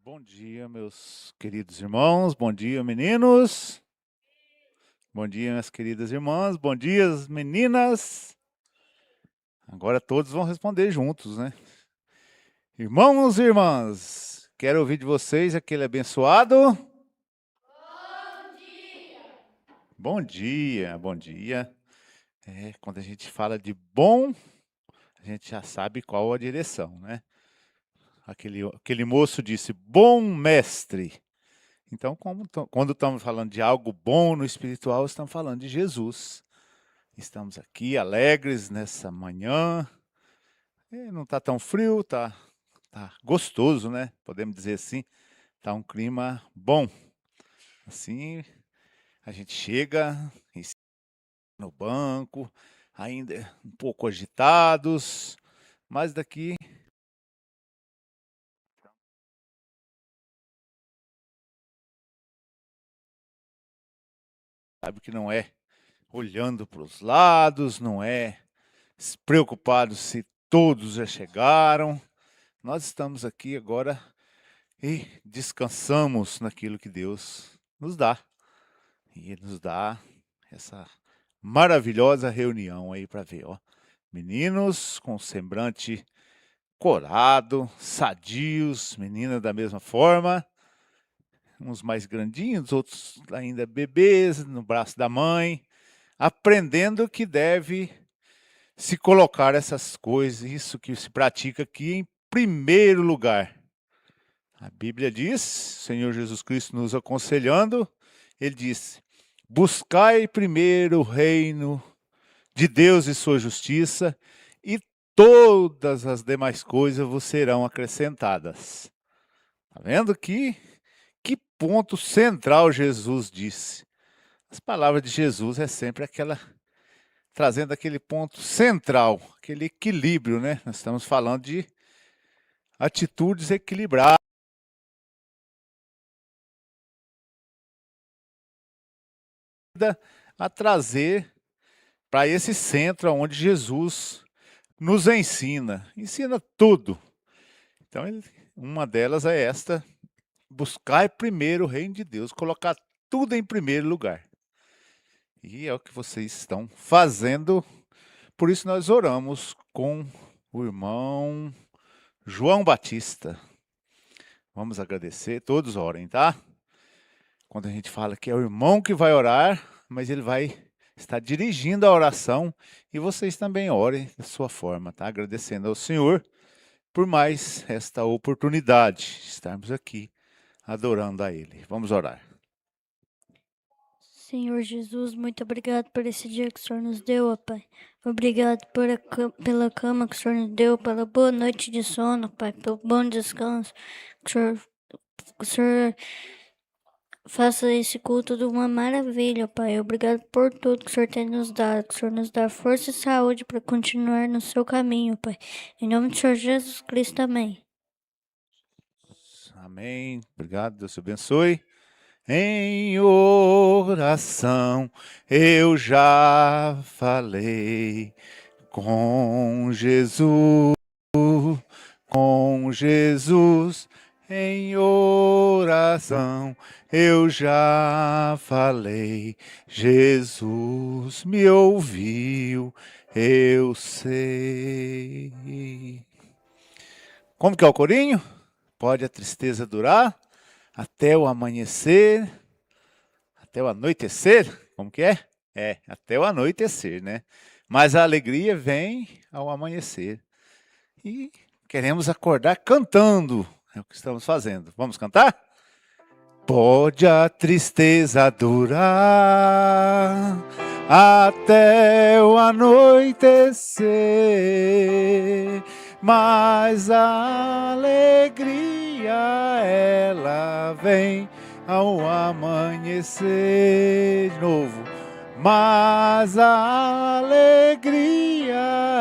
Bom dia, meus queridos irmãos. Bom dia, meninos. Bom dia, minhas queridas irmãs. Bom dia, meninas. Agora todos vão responder juntos, né? Irmãos e irmãs, quero ouvir de vocês aquele abençoado. Bom dia, bom dia. Quando a gente fala de bom, a gente já sabe qual a direção, né? Aquele moço disse, bom mestre. Então, quando estamos falando de algo bom no espiritual, estamos falando de Jesus. Estamos aqui alegres nessa manhã. Não está tão frio, tá gostoso, né? Podemos dizer assim. Tá um clima bom. Assim, a gente chega no banco, ainda um pouco agitados, mas daqui sabe que não é olhando para os lados, não é preocupado se todos já chegaram. Nós estamos aqui agora e descansamos naquilo que Deus nos dá. E Ele nos dá essa maravilhosa reunião aí para ver, ó. Meninos com semblante corado, sadios, meninas da mesma forma, uns mais grandinhos, outros ainda bebês no braço da mãe, aprendendo que deve se colocar essas coisas, isso que se pratica aqui em primeiro lugar. A Bíblia diz, Senhor Jesus Cristo nos aconselhando, Ele disse, buscai primeiro o reino de Deus e sua justiça, e todas as demais coisas vos serão acrescentadas. Está vendo que ponto central Jesus disse? As palavras de Jesus é sempre trazendo aquele ponto central, aquele equilíbrio, né? Nós estamos falando de atitudes equilibradas, a trazer para esse centro onde Jesus nos ensina tudo. Então, uma delas é esta, buscar primeiro o reino de Deus, colocar tudo em primeiro lugar. E é o que vocês estão fazendo, por isso nós oramos com o irmão João Batista. Vamos agradecer, todos orem, tá? Quando a gente fala que é o irmão que vai orar, mas ele vai estar dirigindo a oração e vocês também orem da sua forma, tá? Agradecendo ao Senhor por mais esta oportunidade de estarmos aqui adorando a Ele. Vamos orar. Senhor Jesus, muito obrigado por esse dia que o Senhor nos deu, ó Pai. Obrigado pela cama que o Senhor nos deu, pela boa noite de sono, Pai, pelo bom descanso. Que o Senhor faça esse culto de uma maravilha, Pai. Obrigado por tudo que o Senhor tem nos dado. Que o Senhor nos dá força e saúde para continuar no seu caminho, Pai. Em nome do Senhor Jesus Cristo, amém. Amém. Obrigado, Deus te abençoe. Em oração eu já falei com Jesus, em oração eu já falei, Jesus me ouviu, eu sei. Como que é o corinho? Pode a tristeza durar até o amanhecer, até o anoitecer, como que é? Até o anoitecer, né? Mas a alegria vem ao amanhecer. E queremos acordar cantando, é o que estamos fazendo. Vamos cantar? Pode a tristeza durar até o anoitecer, mas a alegria ela vem ao amanhecer. De novo. Mas a alegria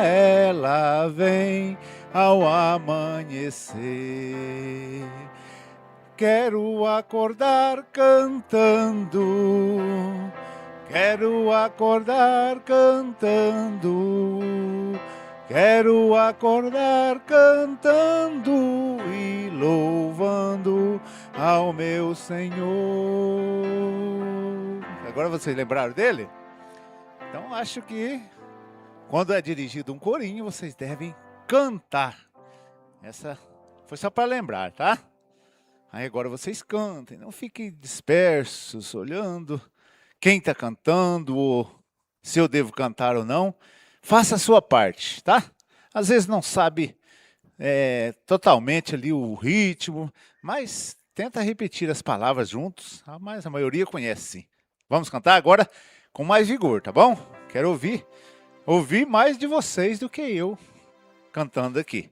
ela vem ao amanhecer. Quero acordar cantando, quero acordar cantando, quero acordar cantando e louvando ao meu Senhor. Agora vocês lembraram dele? Então acho que quando é dirigido um corinho, vocês devem cantar. Essa foi só para lembrar, tá? Aí agora vocês cantem, não fiquem dispersos, olhando quem está cantando, ou se eu devo cantar ou não. Faça a sua parte, tá? Às vezes não sabe totalmente ali o ritmo, mas tenta repetir as palavras juntos, mas a maioria conhece sim. Vamos cantar agora com mais vigor, tá bom? Quero ouvir mais de vocês do que eu cantando aqui.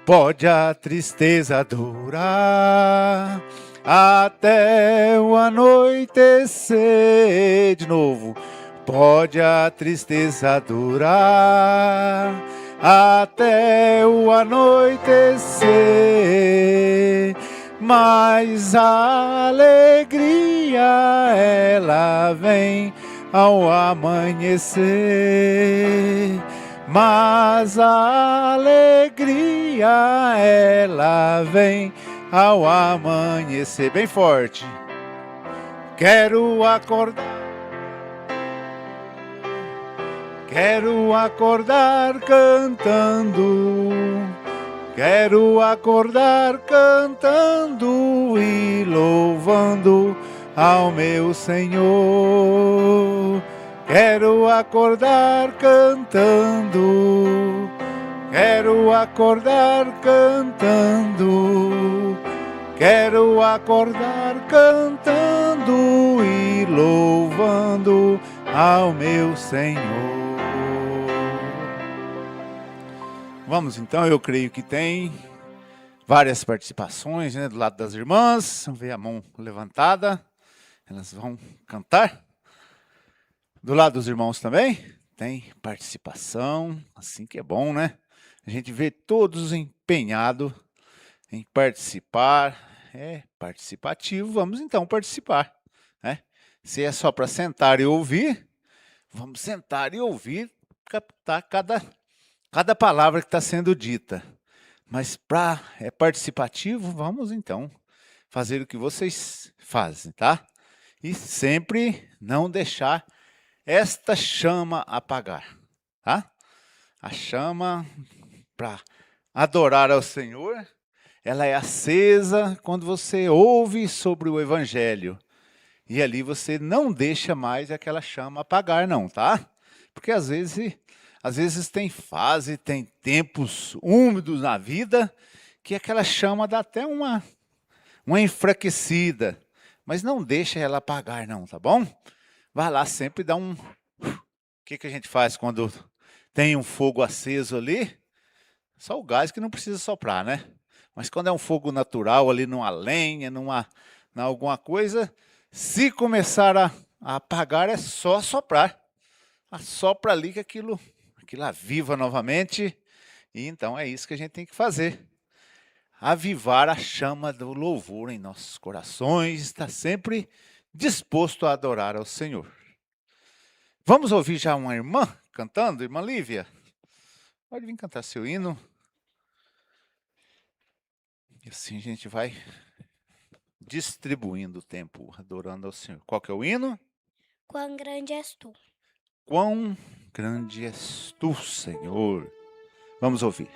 Pode a tristeza durar até o anoitecer. De novo. Pode a tristeza durar até o anoitecer, mas a alegria ela vem ao amanhecer. Mas a alegria ela vem ao amanhecer. Bem forte. Quero acordar cantando. Quero acordar cantando e louvando ao meu Senhor. Quero acordar cantando, quero acordar cantando, quero acordar cantando e louvando ao meu Senhor. Vamos então, eu creio que tem várias participações, né, do lado das irmãs. Vamos ver a mão levantada, elas vão cantar. Do lado dos irmãos também tem participação, assim que é bom, né? A gente vê todos empenhados em participar, é participativo, vamos então participar, né? Se é só para sentar e ouvir, vamos sentar e ouvir, captar cada palavra que está sendo dita. Mas para é participativo, vamos então fazer o que vocês fazem, tá? E sempre não deixar esta chama apagar, tá? A chama para adorar ao Senhor, ela é acesa quando você ouve sobre o Evangelho. E ali você não deixa mais aquela chama apagar, não, tá? Porque às vezes tem fase, tem tempos úmidos na vida, que aquela chama dá até uma enfraquecida. Mas não deixa ela apagar, não, tá bom? Vai lá sempre dar um... O que a gente faz quando tem um fogo aceso ali? Só o gás que não precisa soprar, né? Mas quando é um fogo natural ali numa lenha, numa alguma coisa, se começar a apagar é só soprar. Assopra ali que aquilo aviva novamente. E então é isso que a gente tem que fazer. Avivar a chama do louvor em nossos corações, está sempre disposto a adorar ao Senhor. Vamos ouvir já uma irmã cantando, irmã Lívia? Pode vir cantar seu hino. E assim a gente vai distribuindo o tempo, adorando ao Senhor. Qual que é o hino? Quão grande és tu. Quão grande és tu, Senhor. Vamos ouvir.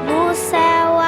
No céu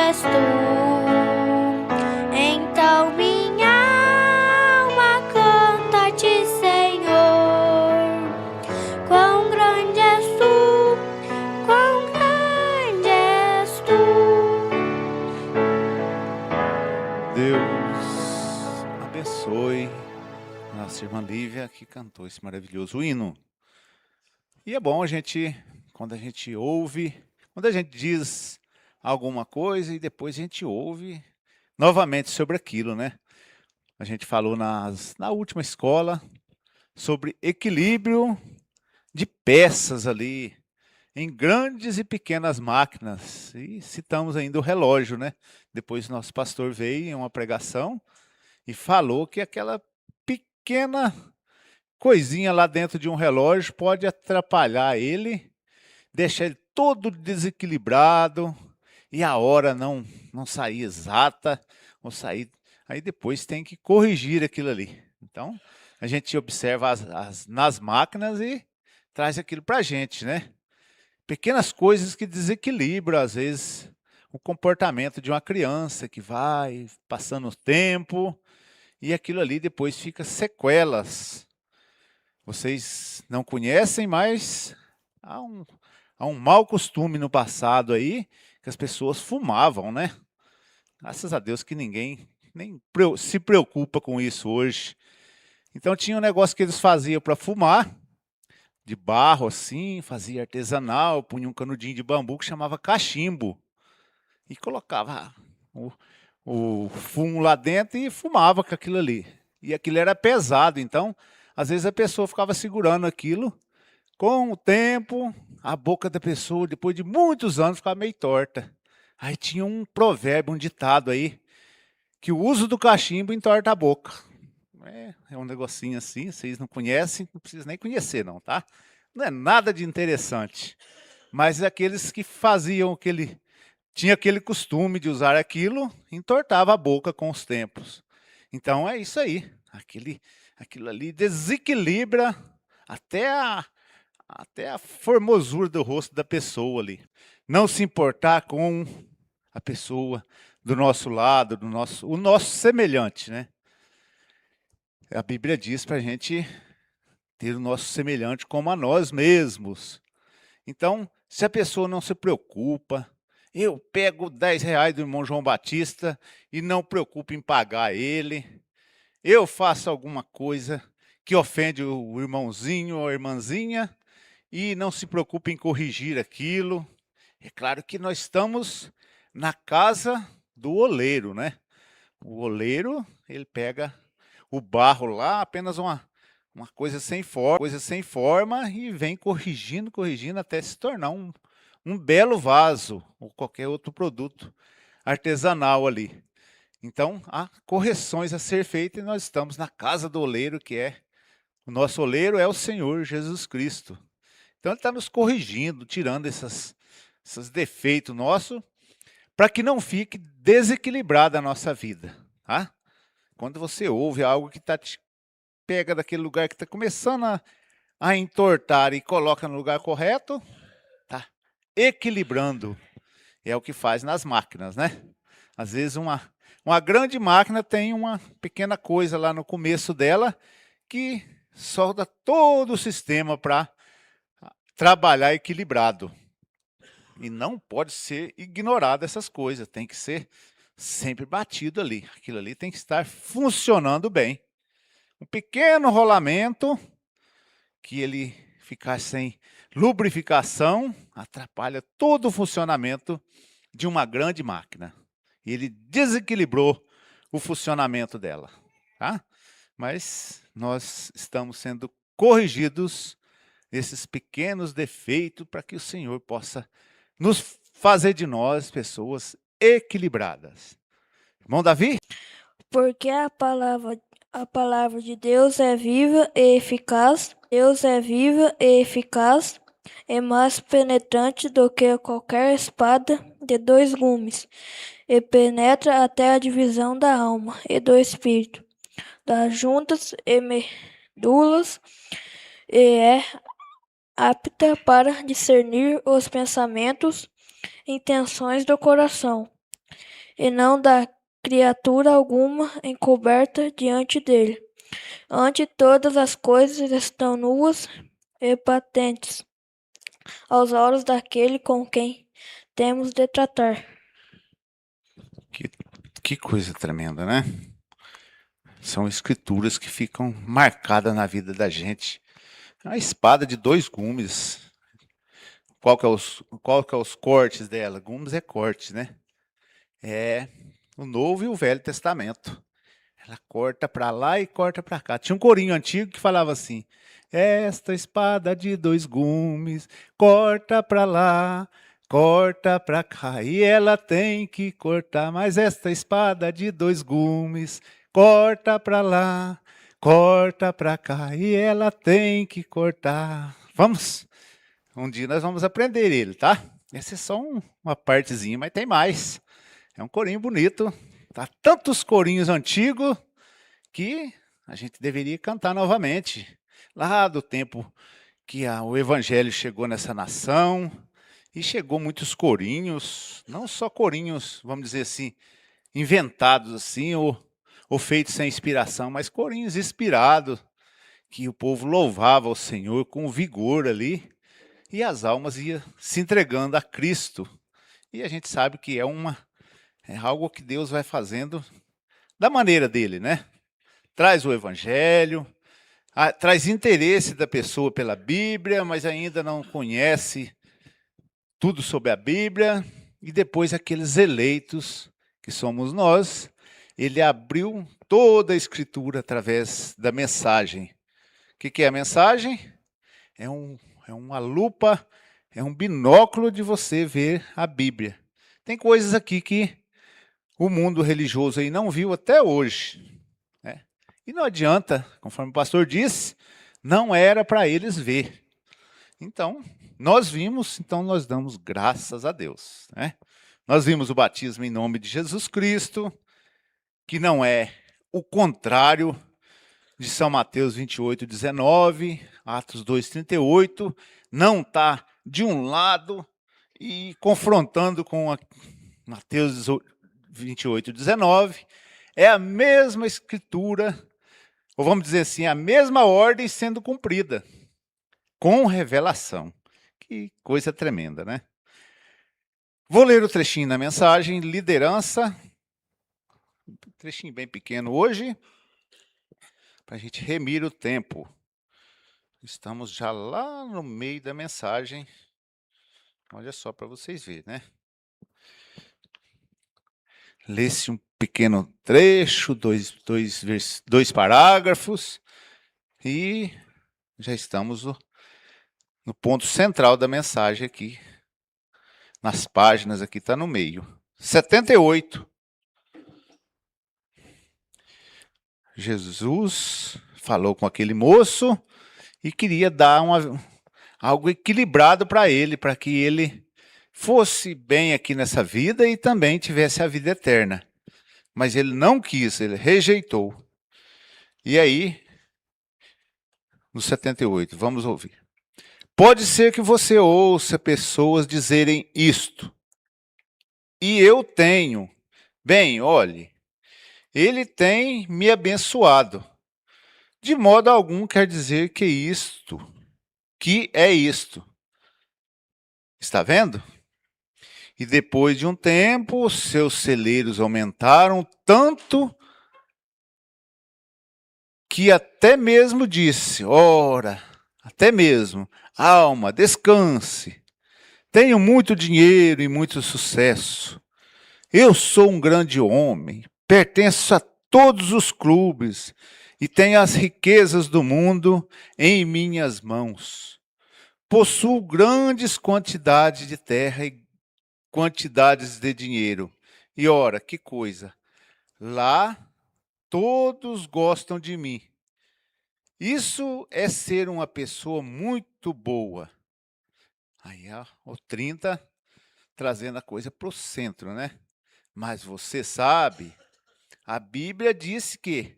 és tu. Então minha alma canta-te, Senhor. Quão grande és tu, quão grande és tu. Deus abençoe nossa irmã Lívia, que cantou esse maravilhoso hino. E é bom quando a gente ouve, quando a gente diz alguma coisa e depois a gente ouve novamente sobre aquilo, né? A gente falou na última escola sobre equilíbrio de peças ali, em grandes e pequenas máquinas. E citamos ainda o relógio, né? Depois nosso pastor veio em uma pregação e falou que aquela pequena coisinha lá dentro de um relógio pode atrapalhar ele, deixar ele todo desequilibrado e a hora não sair exata, ou sair. Aí depois tem que corrigir aquilo ali. Então, a gente observa nas máquinas e traz aquilo para a gente, né? Pequenas coisas que desequilibram, às vezes, o comportamento de uma criança que vai passando o tempo e aquilo ali depois fica sequelas. Vocês não conhecem, mas há um mau costume no passado aí que as pessoas fumavam, né? Graças a Deus que ninguém nem se preocupa com isso hoje. Então tinha um negócio que eles faziam para fumar, de barro assim, fazia artesanal, punha um canudinho de bambu que chamava cachimbo. E colocava o fumo lá dentro e fumava com aquilo ali. E aquilo era pesado, então às vezes a pessoa ficava segurando aquilo. Com o tempo, a boca da pessoa, depois de muitos anos, ficava meio torta. Aí tinha um provérbio, um ditado aí, que o uso do cachimbo entorta a boca. É um negocinho assim, vocês não conhecem, não precisa nem conhecer não, tá? Não é nada de interessante. Mas aqueles que faziam tinha aquele costume de usar aquilo, entortava a boca com os tempos. Então é isso aí. Aquilo ali desequilibra até a formosura do rosto da pessoa ali. Não se importar com a pessoa do nosso lado, o nosso semelhante, né? A Bíblia diz para a gente ter o nosso semelhante como a nós mesmos. Então, se a pessoa não se preocupa, eu pego 10 reais do irmão João Batista e não preocupo em pagar ele, eu faço alguma coisa que ofende o irmãozinho ou a irmãzinha e não se preocupa em corrigir aquilo. É claro que nós estamos na casa do oleiro, né? O oleiro, ele pega o barro lá, apenas uma coisa sem forma e vem corrigindo até se tornar um belo vaso ou qualquer outro produto artesanal ali. Então, há correções a ser feitas e nós estamos na casa do oleiro, o nosso oleiro é o Senhor Jesus Cristo. Então, ele está nos corrigindo, tirando esses defeitos nossos, para que não fique desequilibrada a nossa vida. Tá? Quando você ouve algo que te pega daquele lugar que está começando a entortar e coloca no lugar correto, tá equilibrando. É o que faz nas máquinas, né? Às vezes uma grande máquina tem uma pequena coisa lá no começo dela que solda todo o sistema para trabalhar equilibrado. E não pode ser ignorado essas coisas, tem que ser sempre batido ali. Aquilo ali tem que estar funcionando bem. Um pequeno rolamento que ele ficar sem lubrificação atrapalha todo o funcionamento de uma grande máquina. E ele desequilibrou o funcionamento dela, tá? Mas nós estamos sendo corrigidos esses pequenos defeitos para que o Senhor possa nos fazer de nós pessoas equilibradas. Irmão Davi? Porque a palavra de Deus é viva e eficaz. Deus é viva e eficaz, é mais penetrante do que qualquer espada de dois gumes, e penetra até a divisão da alma e do espírito, das juntas e medulas, e é apta para discernir os pensamentos e intenções do coração. e não da criatura alguma encoberta diante dele. Ante todas as coisas estão nuas e patentes aos olhos daquele com quem temos de tratar. Que, que coisa tremenda, né? São escrituras que ficam marcadas na vida da gente. É uma espada de dois gumes. Qual que é os cortes dela? Gumes é corte, né? É o Novo e o Velho Testamento. Ela corta para lá e corta para cá. Tinha um corinho antigo que falava assim: esta espada de dois gumes corta para lá, corta para cá. E ela tem que cortar, mas esta espada de dois gumes corta para lá, corta para cá. E ela tem que cortar. Vamos? Um dia nós vamos aprender ele, tá? Essa é só uma partezinha, mas tem mais. É um corinho bonito. Tá tantos corinhos antigos que a gente deveria cantar novamente. Lá do tempo que o evangelho chegou nessa nação e chegou muitos corinhos, não só corinhos, vamos dizer assim, inventados assim ou feitos sem inspiração, mas corinhos inspirados, que o povo louvava o Senhor com vigor ali e as almas iam se entregando a Cristo. E a gente sabe que é algo que Deus vai fazendo da maneira dele, né? Traz o evangelho, traz interesse da pessoa pela Bíblia, mas ainda não conhece tudo sobre a Bíblia, e depois aqueles eleitos que somos nós, ele abriu toda a Escritura através da mensagem. O que é a mensagem? É uma lupa, é um binóculo de você ver a Bíblia. Tem coisas aqui que o mundo religioso aí não viu até hoje, né? E não adianta, conforme o pastor disse, não era para eles ver. Então, nós vimos, então nós damos graças a Deus, né? Nós vimos o batismo em nome de Jesus Cristo, que não é o contrário de São Mateus 28:19, Atos 2:38, não está de um lado e confrontando com Mateus 28:19, é a mesma escritura, ou vamos dizer assim, a mesma ordem sendo cumprida, com revelação. Que coisa tremenda, né? Vou ler o trechinho da mensagem, liderança, um trechinho bem pequeno hoje, para a gente remir o tempo. Estamos já lá no meio da mensagem, olha só para vocês verem, né? Lê-se um pequeno trecho, dois parágrafos, e já estamos no ponto central da mensagem aqui. Nas páginas aqui está no meio. 78. Jesus falou com aquele moço e queria dar algo equilibrado para ele, para que ele fosse bem aqui nessa vida e também tivesse a vida eterna. Mas ele não quis, ele rejeitou. E aí, no 78, vamos ouvir. Pode ser que você ouça pessoas dizerem isto. E eu tenho. Bem, olhe, ele tem me abençoado. De modo algum quer dizer que é isto. Está vendo? E depois de um tempo, seus celeiros aumentaram tanto que até mesmo disse, ora, até mesmo, alma, descanse. Tenho muito dinheiro e muito sucesso. Eu sou um grande homem, pertenço a todos os clubes e tenho as riquezas do mundo em minhas mãos. Possuo grandes quantidades de terra e quantidades de dinheiro. E ora, que coisa! Lá todos gostam de mim. Isso é ser uma pessoa muito boa. Aí, o 30, trazendo a coisa para o centro, né? Mas você sabe, a Bíblia disse que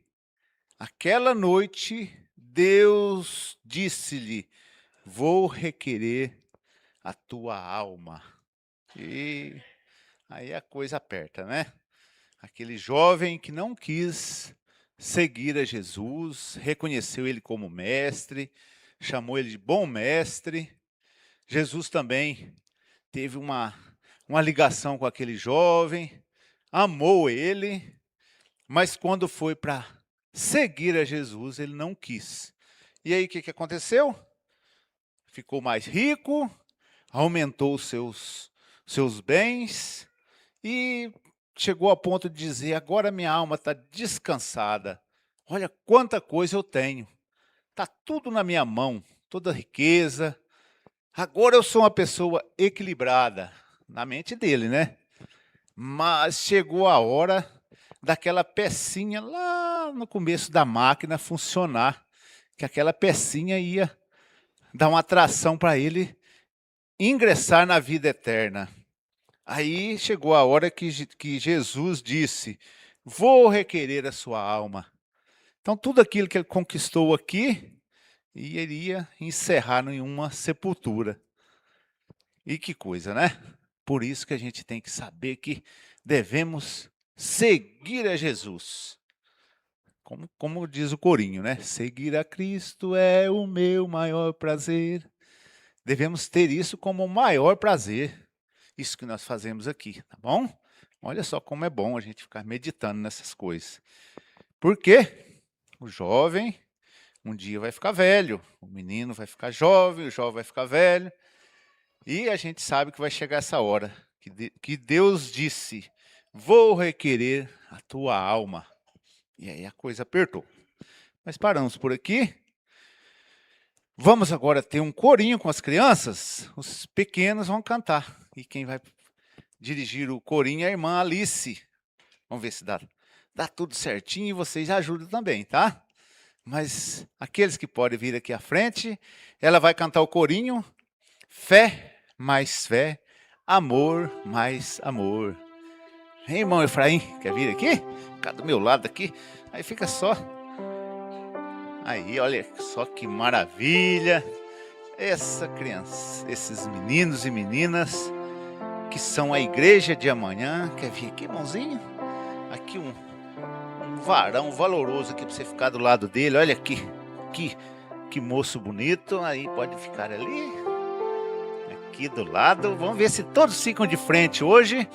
aquela noite Deus disse-lhe: vou requerer a tua alma. E aí a coisa aperta, né? aquele jovem que não quis seguir a Jesus, reconheceu ele como mestre, chamou ele de bom mestre. Jesus também teve uma ligação com aquele jovem, amou ele, mas quando foi para seguir a Jesus, ele não quis. E aí o que aconteceu? Ficou mais rico, aumentou os seus bens e chegou a ponto de dizer: agora minha alma está descansada. Olha quanta coisa eu tenho. Está tudo na minha mão, toda a riqueza. Agora eu sou uma pessoa equilibrada, na mente dele, né? Mas chegou a hora daquela pecinha lá no começo da máquina funcionar, que aquela pecinha ia dar uma atração para ele ingressar na vida eterna. Aí chegou a hora que Jesus disse: vou requerer a sua alma. Então tudo aquilo que ele conquistou aqui, iria encerrar em uma sepultura. E que coisa, né? Por isso que a gente tem que saber que devemos seguir a Jesus. Como diz o corinho, né? Seguir a Cristo é o meu maior prazer. Devemos ter isso como o maior prazer. Isso que nós fazemos aqui, tá bom? Olha só como é bom a gente ficar meditando nessas coisas. Por quê? O jovem um dia vai ficar velho, o menino vai ficar jovem, o jovem vai ficar velho. E a gente sabe que vai chegar essa hora, que Deus disse: vou requerer a tua alma. E aí a coisa apertou. Mas paramos por aqui. Vamos agora ter um corinho com as crianças. Os pequenos vão cantar. E quem vai dirigir o corinho é a irmã Alice. Vamos ver se dá tudo certinho e vocês ajudam também, tá? Mas aqueles que podem vir aqui à frente, ela vai cantar o corinho: fé mais fé, amor mais amor. Hein, irmão Efraim, quer vir aqui? Fica do meu lado aqui. Aí fica só. Aí, olha só que maravilha. Essa criança, esses meninos e meninas que são a igreja de amanhã. Quer vir aqui, irmãozinho? Aqui um varão valoroso aqui para você ficar do lado dele. Olha aqui, que moço bonito. Aí pode ficar ali, aqui do lado. Vamos ver se todos ficam de frente hoje,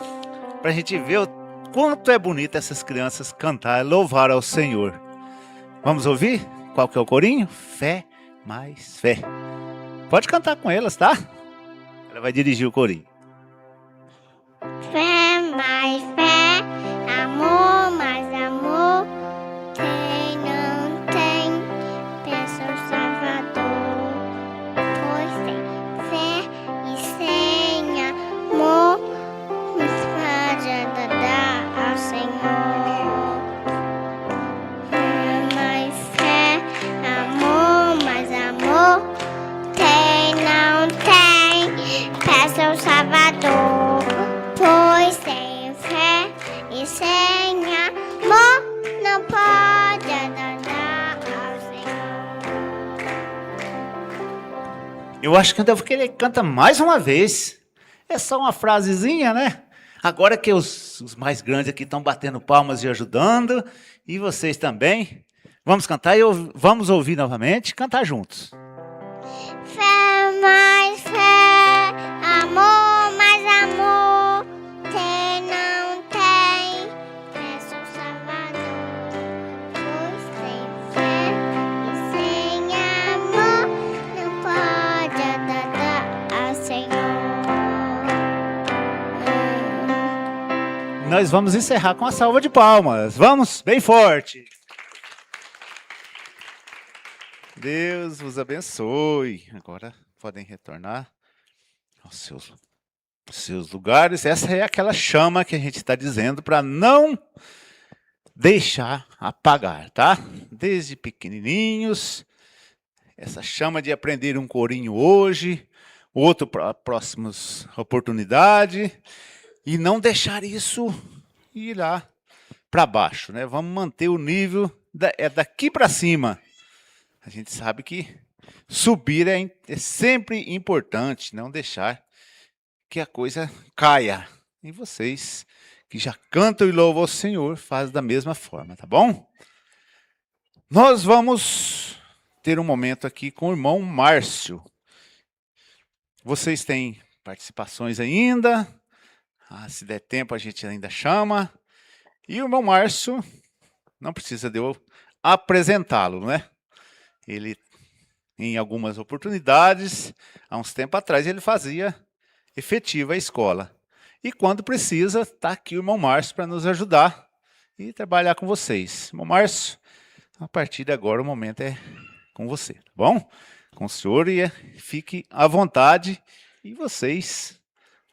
para a gente ver o quanto é bonito essas crianças cantar, louvar ao Senhor. Vamos ouvir? Qual que é o corinho? Fé mais fé. Pode cantar com elas, tá? Ela vai dirigir o corinho. Fé mais fé, amor mais amor. Quem não tem, peça ao Salvador. Pois sem fé e sem amor, nos pode agradar ao Senhor. Fé mais fé, amor mais amor. Quem não tem, peça ao Salvador. Pois sem fé e sem amor, não pode agradar ao Senhor. Eu acho que eu devo querer que canta mais uma vez. É só uma frasezinha, né? Agora que os mais grandes aqui estão batendo palmas e ajudando, e vocês também. Vamos cantar e vamos ouvir novamente, cantar juntos. Fé mais fé, amor mais amor. Quem não tem, peça ao Salvador. Pois sem fé e sem amor, não pode agradar ao Senhor. Nós vamos encerrar com a salva de palmas. Vamos, bem forte. Deus vos abençoe. Agora podem retornar aos seus lugares. Essa é aquela chama que a gente está dizendo para não deixar apagar, tá? Desde pequenininhos, essa chama de aprender um corinho hoje, outro para próximas oportunidades, e não deixar isso ir lá para baixo, né? Vamos manter o nível daqui para cima. A gente sabe que subir é sempre importante, não deixar que a coisa caia. E vocês que já cantam e louvam ao Senhor, faz da mesma forma, tá bom? Nós vamos ter um momento aqui com o irmão Márcio. Vocês têm participações ainda? Se der tempo a gente ainda chama. E o irmão Márcio, não precisa de eu apresentá-lo, né? Ele, em algumas oportunidades, há uns tempos atrás, ele fazia efetiva a escola. E quando precisa, está aqui o irmão Márcio para nos ajudar e trabalhar com vocês. Irmão Márcio, a partir de agora o momento é com você, tá bom? Com o senhor, e fique à vontade e vocês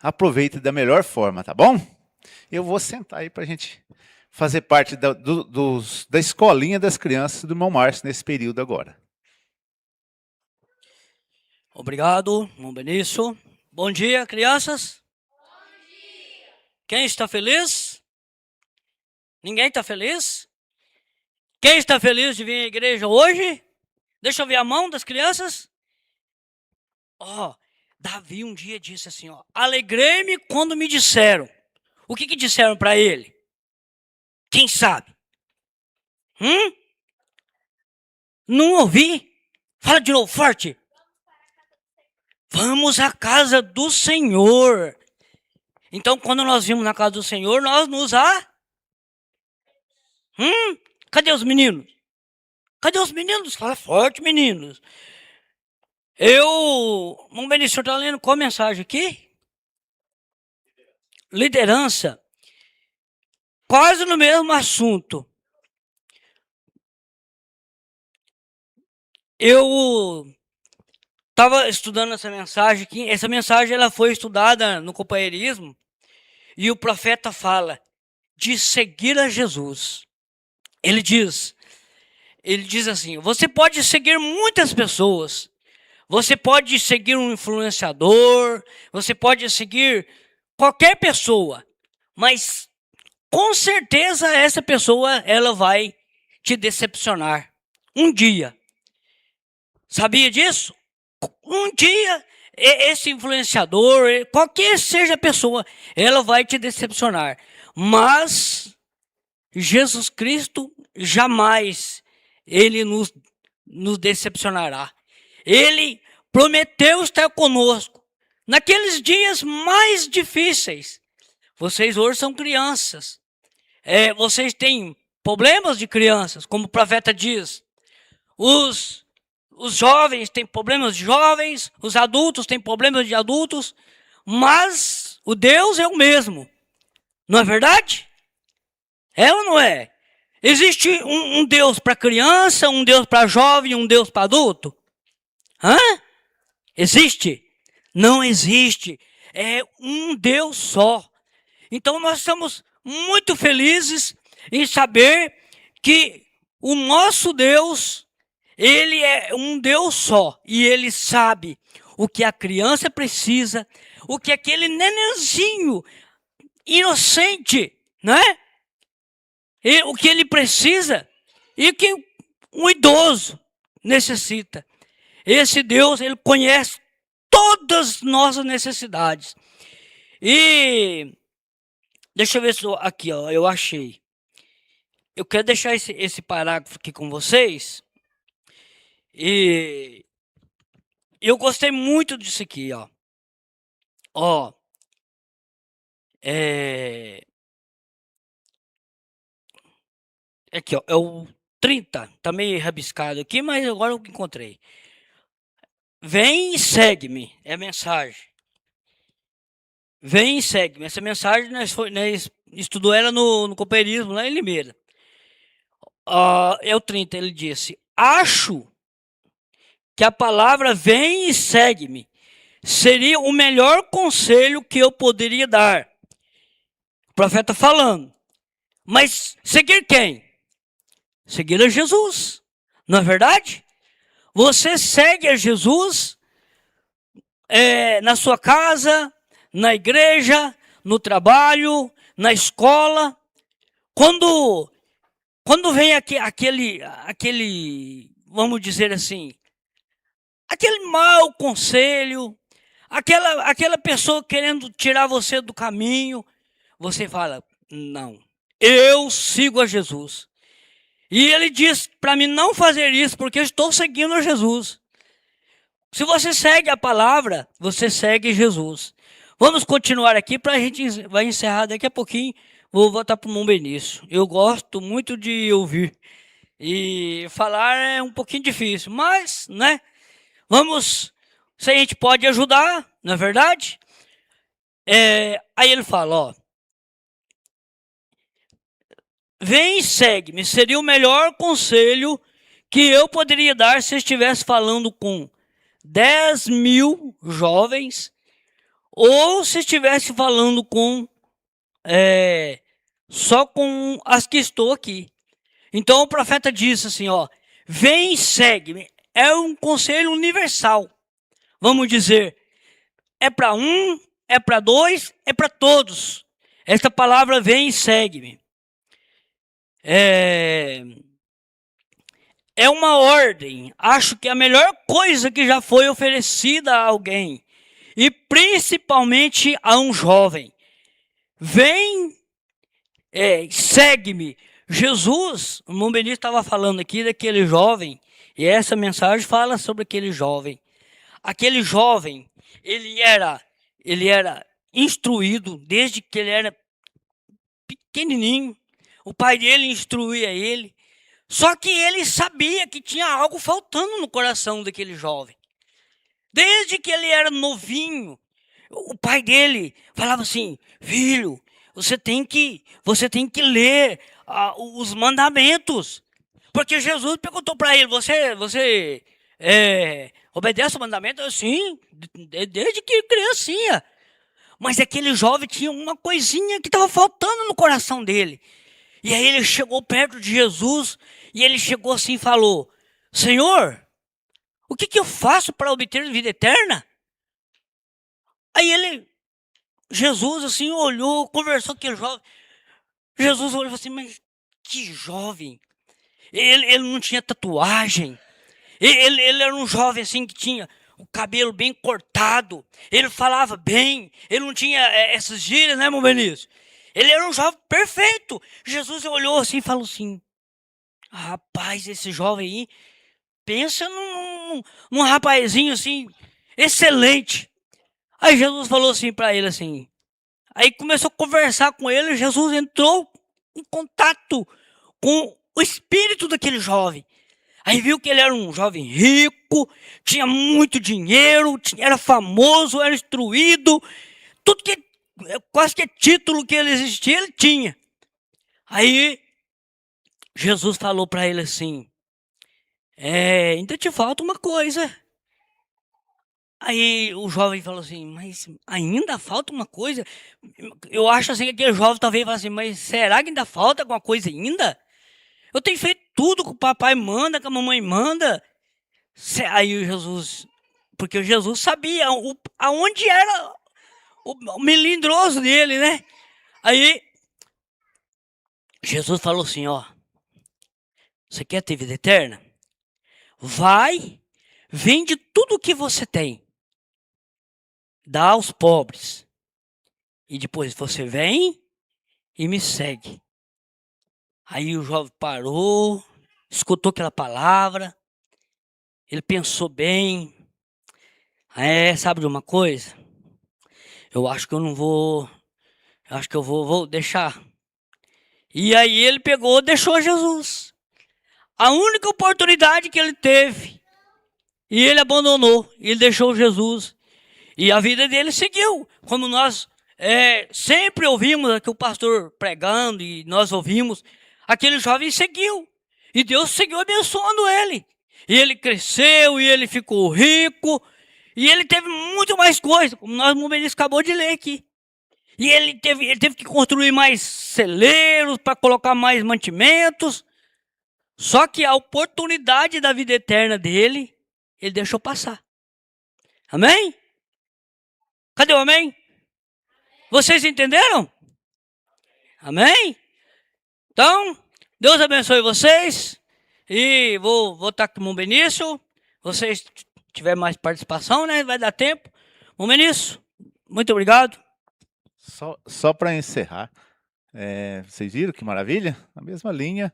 aproveitem da melhor forma, tá bom? Eu vou sentar aí para a gente fazer parte da escolinha das crianças do irmão Márcio nesse período agora. Obrigado, irmão Benício. Bom dia, crianças. Bom dia. Quem está feliz? Ninguém está feliz? Quem está feliz de vir à igreja hoje? Deixa eu ver a mão das crianças. Davi um dia disse assim, alegrei-me quando me disseram. O que disseram para ele? Quem sabe? Não ouvi? Fala de novo, forte. Vamos à casa do Senhor. Então, quando nós vimos na casa do Senhor, nós nos Cadê os meninos? Cadê os meninos? Fala forte, meninos. Vamos ver, o senhor está lendo qual mensagem aqui? Liderança. Quase no mesmo assunto. Eu estava estudando essa mensagem aqui. Essa mensagem ela foi estudada no companheirismo. E o profeta fala de seguir a Jesus. Ele diz assim, você pode seguir muitas pessoas. Você pode seguir um influenciador. Você pode seguir qualquer pessoa. Mas com certeza essa pessoa ela vai te decepcionar. Um dia. Sabia disso? Um dia, esse influenciador, qualquer seja a pessoa, ela vai te decepcionar. Mas Jesus Cristo jamais ele nos decepcionará. Ele prometeu estar conosco naqueles dias mais difíceis. Vocês hoje são crianças. Vocês têm problemas de crianças, como o profeta diz. Os jovens têm problemas de jovens, os adultos têm problemas de adultos, mas o Deus é o mesmo. Não é verdade? É ou não é? Existe um Deus para criança, um Deus para jovem, um Deus para adulto? Existe? Não existe. É um Deus só. Então nós estamos muito felizes em saber que o nosso Deus, ele é um Deus só. E ele sabe o que a criança precisa, o que aquele nenenzinho inocente, né? E o que ele precisa e o que um idoso necessita. Esse Deus, ele conhece todas as nossas necessidades. E deixa eu ver se aqui, eu achei. Eu quero deixar esse parágrafo aqui com vocês. E eu gostei muito disso aqui, Aqui, é o 30. Tá meio rabiscado aqui, mas agora eu encontrei. Vem e segue-me. É a mensagem. Vem e segue-me. Essa mensagem nós estudou ela no companheirismo, lá em Limeira. É o 30. Ele disse: acho que a palavra vem e segue-me seria o melhor conselho que eu poderia dar. O profeta falando. Mas seguir quem? Seguir a Jesus. Não é verdade? Você segue a Jesus na sua casa, na igreja, no trabalho, na escola. Quando vem aquele, vamos dizer assim, aquele mau conselho, aquela pessoa querendo tirar você do caminho, você fala, Não. Eu sigo a Jesus. E ele diz para mim não fazer isso, porque eu estou seguindo a Jesus. Se você segue a palavra, você segue Jesus. Vamos continuar aqui, para a gente vai encerrar daqui a pouquinho. Vou voltar para o Mão Benício. Eu gosto muito de ouvir. E falar é um pouquinho difícil, mas, né? Vamos, se a gente pode ajudar, não é verdade? Aí ele fala, ó. Vem e segue-me. Seria o melhor conselho que eu poderia dar se eu estivesse falando com 10.000 jovens ou se estivesse falando com só com as que estou aqui. Então o profeta disse assim, ó, vem e segue-me. É um conselho universal. Vamos dizer, é para um, é para dois, é para todos. Esta palavra vem e segue-me. É uma ordem. Acho que a melhor coisa que já foi oferecida a alguém, e principalmente a um jovem. Vem, segue-me. Jesus, o Mão Benício estava falando aqui daquele jovem, e essa mensagem fala sobre aquele jovem. Aquele jovem, ele era instruído desde que ele era pequenininho. O pai dele instruía ele. Só que ele sabia que tinha algo faltando no coração daquele jovem. Desde que ele era novinho, o pai dele falava assim, filho, você tem que ler os mandamentos. Porque Jesus perguntou para ele, você obedece o mandamento? Sim, desde que criancinha. Mas aquele jovem tinha uma coisinha que estava faltando no coração dele. E aí ele chegou perto de Jesus e ele chegou assim e falou, Senhor, o que eu faço para obter a vida eterna? Aí Jesus assim olhou, conversou com aquele jovem. Jesus olhou assim, mas que jovem. Ele não tinha tatuagem. Ele era um jovem assim que tinha o cabelo bem cortado. Ele falava bem. Ele não tinha essas gírias, né, meu Benício? Ele era um jovem perfeito. Jesus olhou assim e falou assim, rapaz, esse jovem aí, pensa num rapazinho assim, excelente. Aí Jesus falou assim para ele assim, aí começou a conversar com ele, Jesus entrou em contato com o espírito daquele jovem. Aí viu que ele era um jovem rico, tinha muito dinheiro, era famoso, era instruído, tudo que, quase que título que ele existia, ele tinha. Aí Jesus falou para ele assim, ainda te falta uma coisa. Aí o jovem falou assim, mas ainda falta uma coisa? Eu acho assim que aquele jovem talvez fale assim, mas será que ainda falta alguma coisa ainda? Eu tenho feito tudo que o papai manda, que a mamãe manda. Aí Jesus, porque Jesus sabia aonde era o melindroso dele, né? Aí Jesus falou assim, ó, você quer ter vida eterna? Vai, vende tudo o que você tem, dá aos pobres, e depois você vem e me segue. Aí o jovem parou, escutou aquela palavra, ele pensou bem, sabe de uma coisa? Eu acho que eu não vou, eu acho que eu vou deixar. E aí ele pegou, deixou Jesus. A única oportunidade que ele teve, e ele abandonou, ele deixou Jesus. E a vida dele seguiu, como nós sempre ouvimos aqui o pastor pregando, e nós ouvimos, aquele jovem seguiu. E Deus seguiu abençoando ele. E ele cresceu, e ele ficou rico, e ele teve muito mais coisa, como nós acabou de ler aqui. E ele teve que construir mais celeiros para colocar mais mantimentos. Só que a oportunidade da vida eterna dele, ele deixou passar. Amém? Cadê o amém? Vocês entenderam? Amém? Então, Deus abençoe vocês. E vou estar com o Mão Benício. Vocês tiverem mais participação, né? Vai dar tempo. Mão Benício, muito obrigado. Só para encerrar, Vocês viram que maravilha? A mesma linha.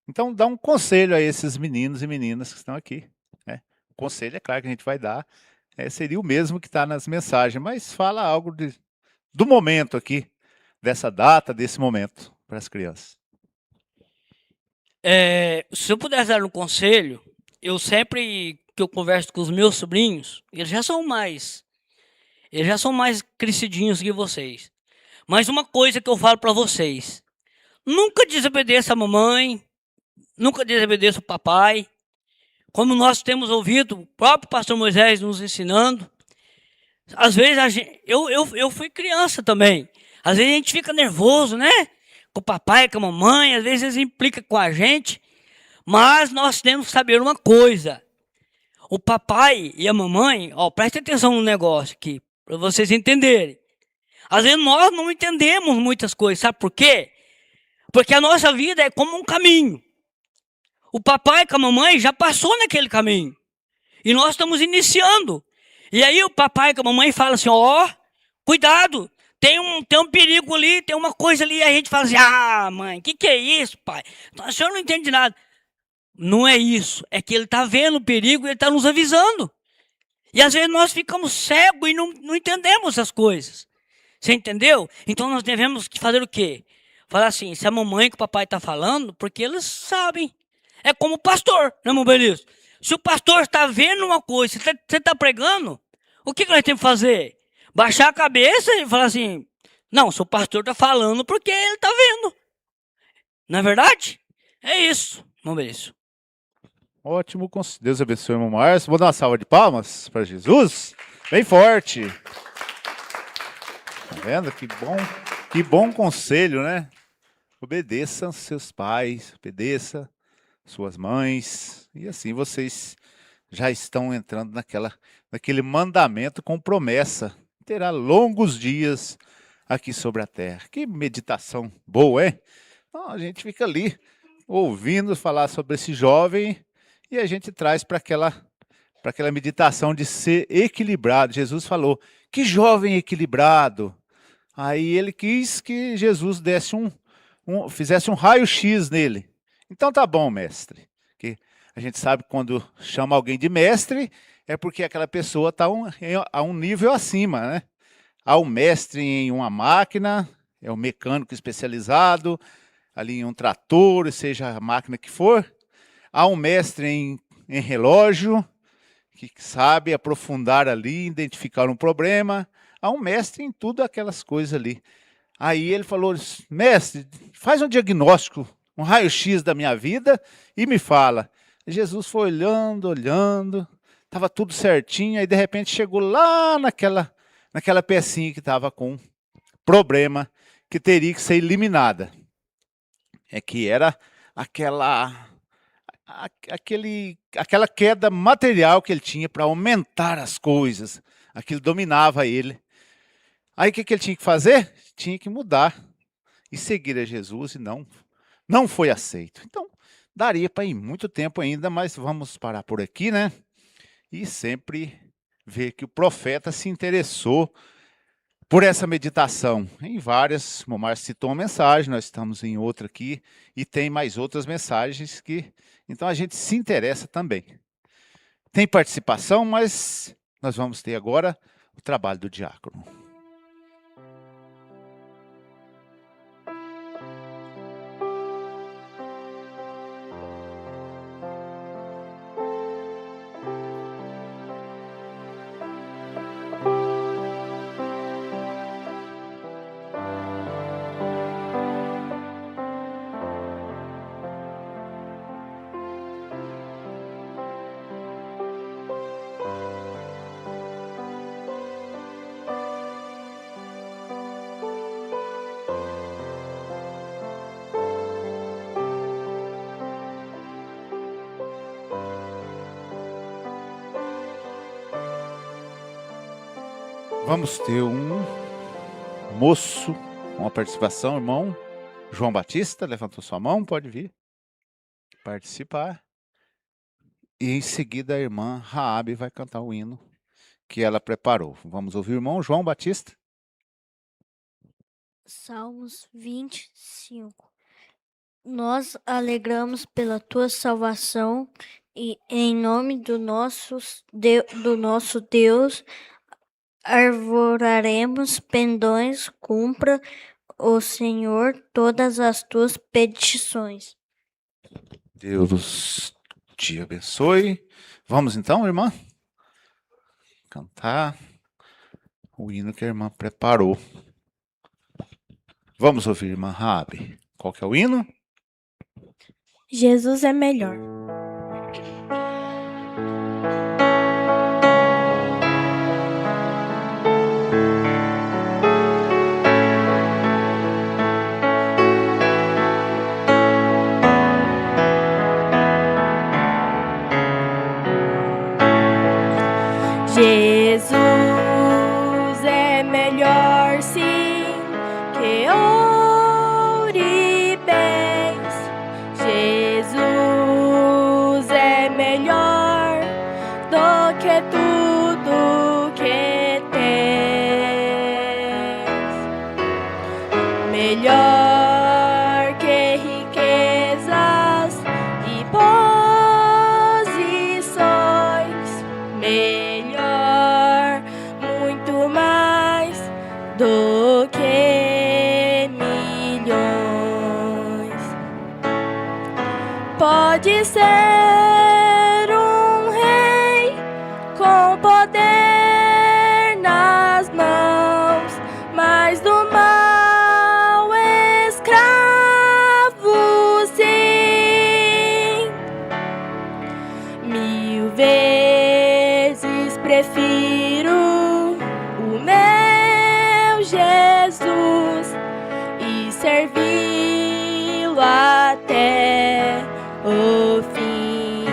Então, dá um conselho a esses meninos e meninas que estão aqui, né? O conselho, é claro, que a gente vai dar, seria o mesmo que está nas mensagens, mas fala algo do momento aqui, dessa data, desse momento, para as crianças. Se eu pudesse dar um conselho, eu sempre que eu converso com os meus sobrinhos, eles já são mais crescidinhos que vocês. Mas uma coisa que eu falo para vocês: nunca desobedeça a mamãe, nunca desobedeça o papai. Como nós temos ouvido o próprio pastor Moisés nos ensinando, às vezes eu fui criança também. Às vezes a gente fica nervoso, né? Com o papai, com a mamãe, às vezes eles implicam com a gente. Mas nós temos que saber uma coisa: o papai e a mamãe, preste atenção no negócio aqui, para vocês entenderem. Às vezes nós não entendemos muitas coisas, sabe por quê? Porque a nossa vida é como um caminho. O papai com a mamãe já passou naquele caminho. E nós estamos iniciando. E aí o papai com a mamãe fala assim: cuidado, tem um perigo ali, tem uma coisa ali. E a gente fala assim: mãe, que é isso, pai? O senhor não entende nada. Não é isso, é que ele está vendo o perigo e ele está nos avisando. E às vezes nós ficamos cegos e não entendemos as coisas. Você entendeu? Então nós devemos fazer o quê? Falar assim: se a mamãe que o papai está falando, porque eles sabem. É como o pastor, né, meu Benício? Se o pastor está vendo uma coisa, você está pregando, o que nós temos que fazer? Baixar a cabeça e falar assim: não, se o pastor está falando, porque ele está vendo. Não é verdade? É isso, meu Benício. Ótimo, Deus abençoe, irmão Márcio. Vou dar uma salva de palmas para Jesus. Bem forte. Tá vendo? Que bom conselho, né? Obedeçam seus pais, obedeça suas mães. E assim vocês já estão entrando naquele mandamento com promessa. Terá longos dias aqui sobre a terra. Que meditação boa, hein? Então, a gente fica ali ouvindo falar sobre esse jovem e a gente traz para aquela meditação de ser equilibrado. Jesus falou: que jovem equilibrado. Aí ele quis que Jesus desse fizesse um raio-x nele. Então tá bom, mestre. Que a gente sabe que quando chama alguém de mestre, é porque aquela pessoa está a um nível acima, né? Há um mestre em uma máquina, é um mecânico especializado, ali em um trator, seja a máquina que for. Há um mestre em relógio, que sabe aprofundar ali, identificar um problema. Há um mestre em tudo aquelas coisas ali. Aí ele falou: mestre, faz um diagnóstico, um raio-x da minha vida e me fala. Jesus foi olhando, estava tudo certinho, aí de repente chegou lá naquela pecinha que estava com problema, que teria que ser eliminada. É que era aquela queda material que ele tinha para aumentar as coisas. Aquilo dominava ele. Aí o que ele tinha que fazer? Tinha que mudar e seguir a Jesus, e não foi aceito. Então, daria para ir muito tempo ainda, mas vamos parar por aqui, né? E sempre ver que o profeta se interessou por essa meditação. Em várias, o Márcio citou uma mensagem, nós estamos em outra aqui, e tem mais outras mensagens que... Então a gente se interessa também. Tem participação, mas nós vamos ter agora o trabalho do diácono. Vamos ter um moço, uma participação, irmão João Batista, levantou sua mão, pode vir participar. E em seguida a irmã Raabe vai cantar o hino que ela preparou. Vamos ouvir o irmão João Batista. Salmos 25. Nós alegramos pela tua salvação e em nome do nosso Deus arvoraremos pendões, cumpra o Senhor todas as tuas petições. Deus te abençoe. Vamos então, irmã, cantar o hino que a irmã preparou. Vamos ouvir, irmã Rabi. Qual que é o hino? Jesus é melhor. Jesus é melhor, sim, que ouro e bens. Jesus é melhor do que tudo que tens. Melhor que riquezas e posições. Melhor, muito mais do que milhões. Pode ser um rei com poder nas mãos, mas do mal escravo, sim. 1000 vezes prefiro o meu Jesus e servi-lo até o fim.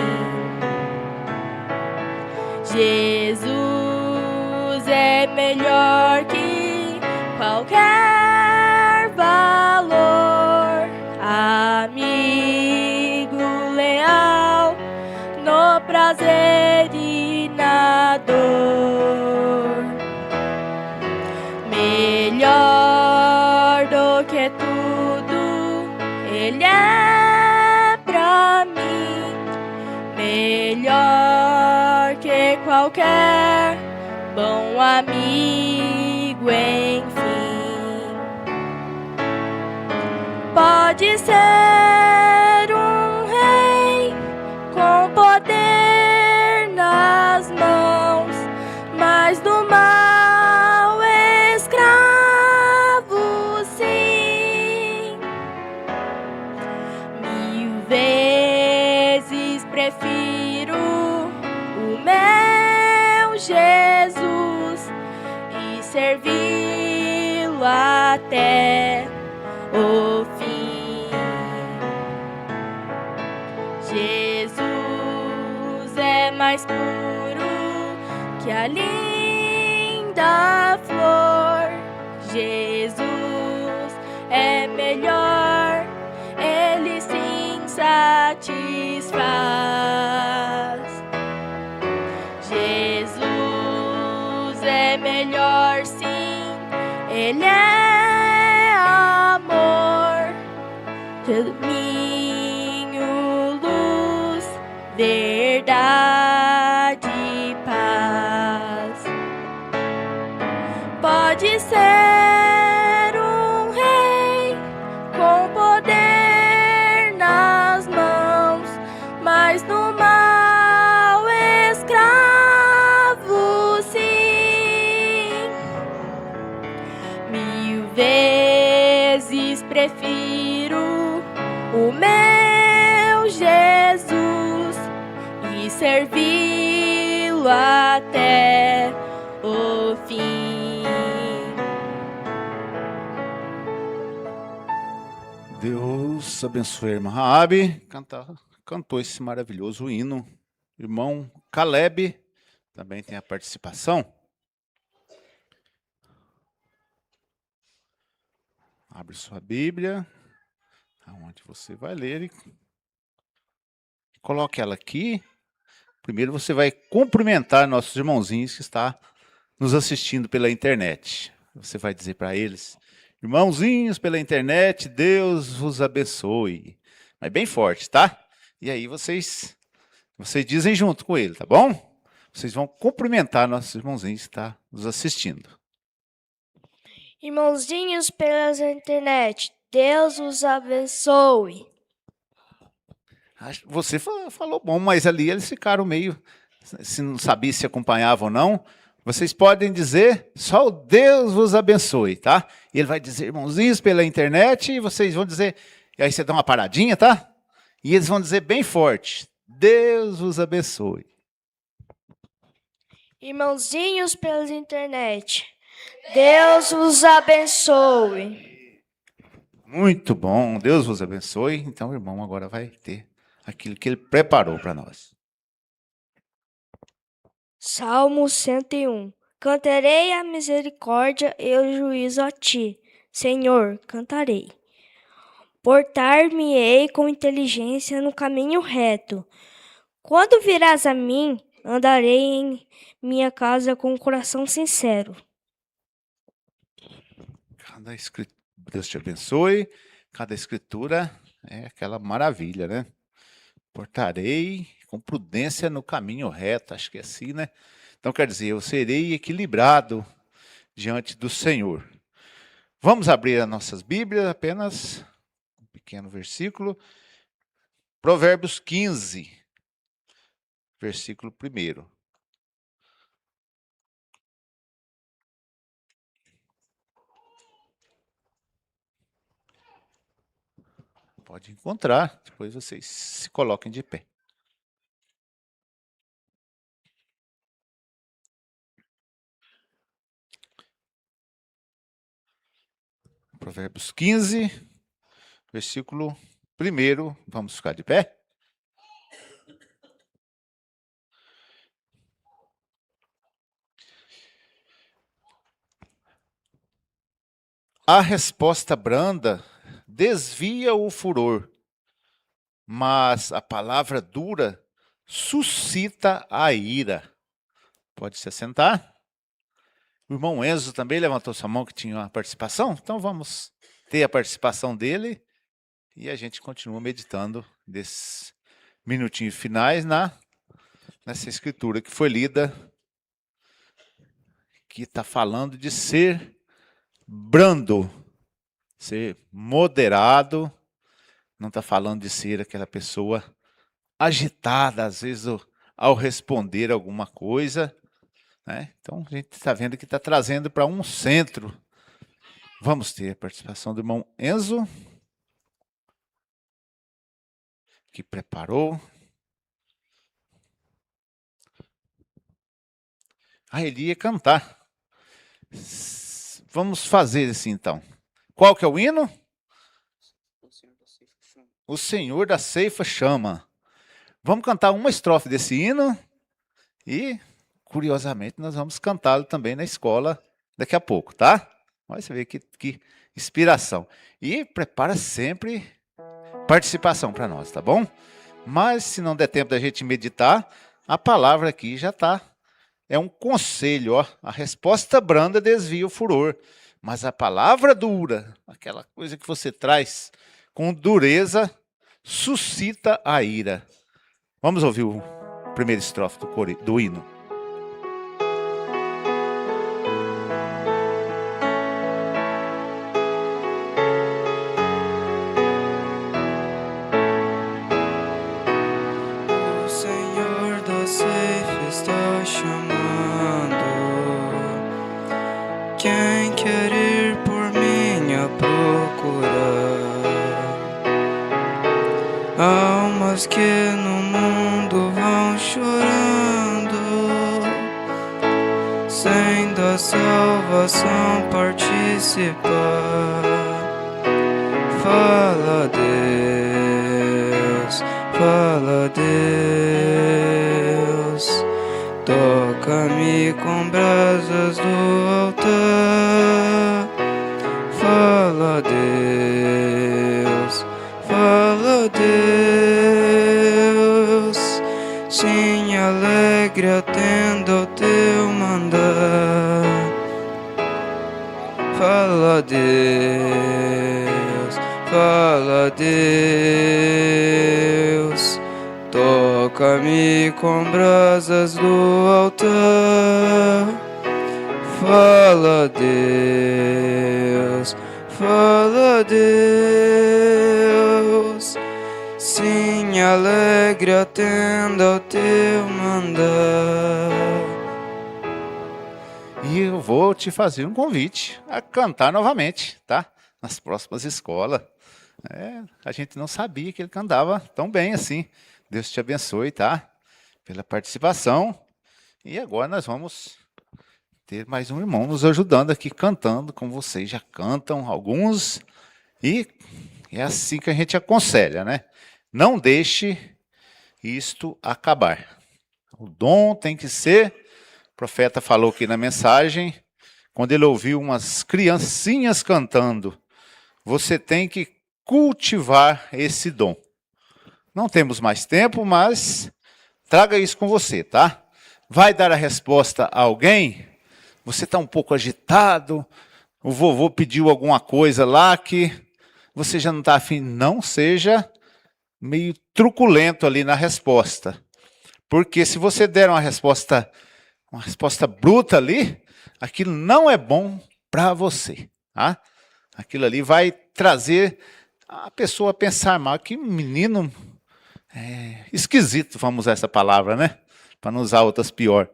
Jesus é melhor que qualquer valor, amigo leal no prazer e na dor. Melhor do que tudo, Ele é pra mim. Melhor que qualquer bom amigo, enfim. Pode ser um rei com poder nas mãos, mas do mal escravo, sim. 1000 vezes prefiro o meu Jesus e servi-lo até o fim. Jesus é mais puro que a linda flor. Jesus é melhor, Ele sim satisfaz. Jesus é melhor, sim, Ele é amor, caminho, luz, verdade e paz. Pode ser um rei com poder nas mãos, mas no mal escravo, sim. 1000 vezes prefiro o meu Jesus e servi-lo até o fim. Deus abençoe a irmã Raabe. Cantou esse maravilhoso hino. Irmão Caleb também tem a participação. Abre sua Bíblia, aonde você vai ler e coloque ela aqui. Primeiro você vai cumprimentar nossos irmãozinhos que estão nos assistindo pela internet. Você vai dizer para eles: Irmãozinhos pela internet, Deus vos abençoe. Mas bem forte, tá? E aí vocês dizem junto com ele, tá bom? Vocês vão cumprimentar nossos irmãozinhos que estão nos assistindo. Irmãozinhos pela internet, Deus os abençoe. Você falou bom, mas ali eles ficaram meio... Se não sabia se acompanhavam ou não, vocês podem dizer, só o Deus vos abençoe, tá? E ele vai dizer, irmãozinhos, pela internet, e vocês vão dizer... E aí você dá uma paradinha, tá? E eles vão dizer bem forte, Deus vos abençoe. Irmãozinhos pela internet, Deus os abençoe. Muito bom, Deus vos abençoe. Então o irmão agora vai ter aquilo que ele preparou para nós. Salmo 101. Cantarei a misericórdia e o juízo a ti, Senhor, cantarei. Portar-me-ei com inteligência no caminho reto. Quando virás a mim, andarei em minha casa com o coração sincero. Deus te abençoe. Cada escritura é aquela maravilha, né? Portarei com prudência no caminho reto. Acho que é assim, né? Então quer dizer, eu serei equilibrado diante do Senhor. Vamos abrir as nossas Bíblias, apenas um pequeno versículo. Provérbios 15, versículo 1. Pode encontrar, depois vocês se coloquem de pé. Provérbios 15, versículo 1. Vamos ficar de pé? A resposta branda desvia o furor, mas a palavra dura suscita a ira. Pode se assentar. O irmão Enzo também levantou sua mão que tinha uma participação, então vamos ter a participação dele e a gente continua meditando desses minutinhos finais nessa escritura que foi lida, que está falando de ser brando, ser moderado, não está falando de ser aquela pessoa agitada, às vezes ao responder alguma coisa, né? Então a gente está vendo que está trazendo para um centro. Vamos ter a participação do irmão Enzo, que preparou. Ele ia cantar. Vamos fazer assim então. Qual que é o hino? O Senhor da Ceifa chama. Vamos cantar uma estrofe desse hino e, curiosamente, nós vamos cantá-lo também na escola daqui a pouco, tá? Olha, você vê que inspiração. E prepara sempre participação para nós, tá bom? Mas se não der tempo da gente meditar, a palavra aqui já está. É um conselho, ó. A resposta branda desvia o furor, mas a palavra dura, aquela coisa que você traz com dureza, suscita a ira. Vamos ouvir o primeiro estrofe do hino. O Senhor da Ceifa está chamando. Quem quer ir por mim a procurar? Almas que no mundo vão chorando, sem da salvação participar. Fala, Deus, fala, Deus, toca-me com brasas do altar. Fala, Deus, fala, Deus, sim, alegre atendo ao teu mandar. Fala, Fala, Deus, fala, Deus, toca-me com brasas do altar. Fala, Deus, fala, Deus, sim, alegre atenda ao teu mandar. E eu vou te fazer um convite a cantar novamente, tá? Nas próximas escolas. A gente não sabia que ele cantava tão bem assim. Deus te abençoe, tá? Pela participação. E agora nós vamos ter mais um irmão nos ajudando aqui, cantando, como vocês já cantam, alguns. E é assim que a gente aconselha, né? Não deixe isto acabar. O dom tem que ser... O profeta falou aqui na mensagem, quando ele ouviu umas criancinhas cantando, você tem que cultivar esse dom. Não temos mais tempo, mas traga isso com você, tá? Vai dar a resposta a alguém? Você está um pouco agitado, o vovô pediu alguma coisa lá que você já não está afim. Não seja meio truculento ali na resposta. Porque se você der uma resposta bruta ali, aquilo não é bom para você, tá? Aquilo ali vai trazer a pessoa a pensar mal. Que menino esquisito, vamos usar essa palavra, né? Para não usar outras pior.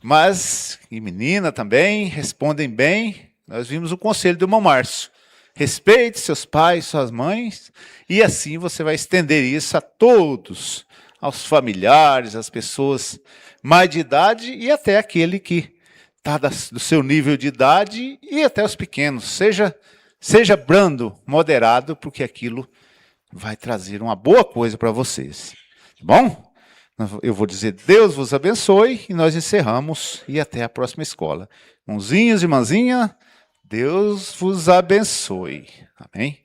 Mas, e menina também, respondem bem. Nós vimos o conselho do irmão Márcio. Respeite seus pais, suas mães, e assim você vai estender isso a todos, aos familiares, às pessoas mais de idade e até aquele que está do seu nível de idade e até os pequenos. Seja brando, moderado, porque aquilo vai trazer uma boa coisa para vocês. Tá bom? Eu vou dizer Deus vos abençoe e nós encerramos e até a próxima escola. Mãozinhas e irmãzinha, Deus vos abençoe. Amém?